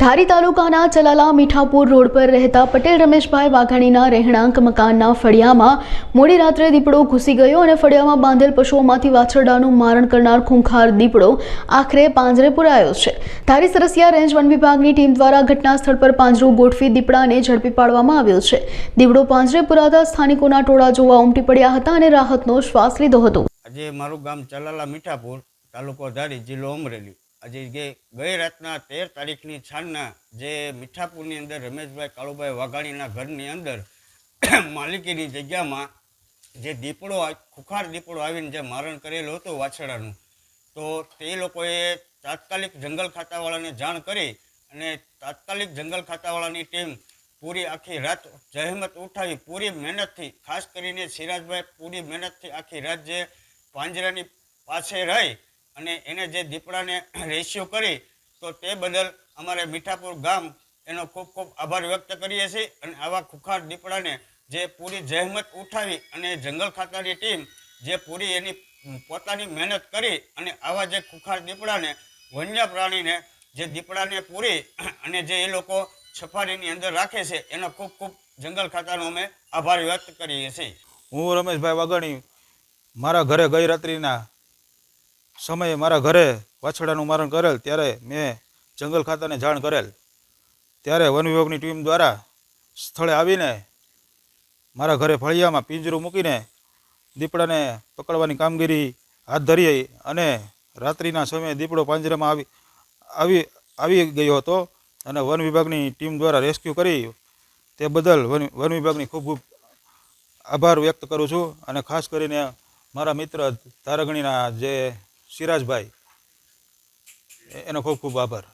ધારી તાલુકાના ચલાલા મીઠાપુર રોડ પર રહેતા પટેલ રમેશભાઈ વાઘાણીના રહેણાંક મકાનના ફળિયામાં મોડી રાત્રે દીપડો ઘૂસી ગયો અને ફળિયામાં બાંધેલ પશુઓમાંથી વાછરડાનું મારણ કરનાર ખૂંખાર દીપડો આખરે પાંજરે પુરાયો છે। ધારી સરસિયા રેન્જ વન વિભાગની ટીમ દ્વારા ઘટના સ્થળ પર પાંજરું ગોઠવી દીપડાને ઝડપી પાડવામાં આવ્યો છે। દીપડો પાંજરે પુરાતા સ્થાનિકોના ટોળા જોવા ઉમટી પડ્યા હતા અને રાહતનો શ્વાસ લીધો હતો। આજે મારું ગામ ચલાલા મીઠાપુર, તાલુકો ધારી, જિલ્લો અમરેલી। આજે ગઈ રાતના 13 તારીખની છાનના જે મીઠાપુરની અંદર રમેશભાઈ કાળુભાઈ વાઘાણીના ઘરની અંદર માલિકીની જગ્યામાં જે દીપડો, ખુખાર દીપડો આવીને જે મારણ કરેલું હતું વાછરડાનું, તો તે લોકોએ તાત્કાલિક જંગલ ખાતાવાળાને જાણ કરી અને તાત્કાલિક જંગલ ખાતાવાળાની ટીમ પૂરી આખી રાત જહેમત ઉઠાવી, પૂરી મહેનતથી, ખાસ કરીને સિરાજભાઈ પૂરી મહેનતથી આખી રાત જે પાંજરાની પાસે રહી અને એને જે દીપડાને રેસ્ક્યુ કરી, તો તે બદલ અમારે મીઠાપુર ગામ એનો ખૂબ ખૂબ આભાર વ્યક્ત કરીએ છીએ। અને આવા ખુખાર દીપડાને જે પૂરી જહેમત ઉઠાવી અને જંગલ ખાતાની ટીમ જે પૂરી એની પોતાની મહેનત કરી અને આવા જે ખુખાર દીપડાને, વન્ય પ્રાણીને, જે દીપડાને પૂરી અને જે એ લોકો સફારીની અંદર રાખે છે, એનો ખૂબ ખૂબ જંગલ ખાતાનો અમે આભાર વ્યક્ત કરીએ છીએ। હું રમેશભાઈ વાઘાણી મારા ઘરે ગઈ રાત્રિના સમયે મારા ઘરે વાછરડાનું મારણ કરેલ, ત્યારે મેં જંગલ ખાતાને જાણ કરેલ, ત્યારે વન વિભાગની ટીમ દ્વારા સ્થળે આવીને મારા ઘરે ફળિયામાં પિંજરું મૂકીને દીપડાને પકડવાની કામગીરી હાથ ધરી અને રાત્રિના સમયે દીપડો પાંજરામાં આવી ગયો હતો અને વન વિભાગની ટીમ દ્વારા રેસ્ક્યુ કરી, તે બદલ વન વિભાગની ખૂબ ખૂબ આભાર વ્યક્ત કરું છું। અને ખાસ કરીને મારા મિત્ર ધારગણીના જે સિરાજભાઈ, એનો ખૂબ ખૂબ આભાર।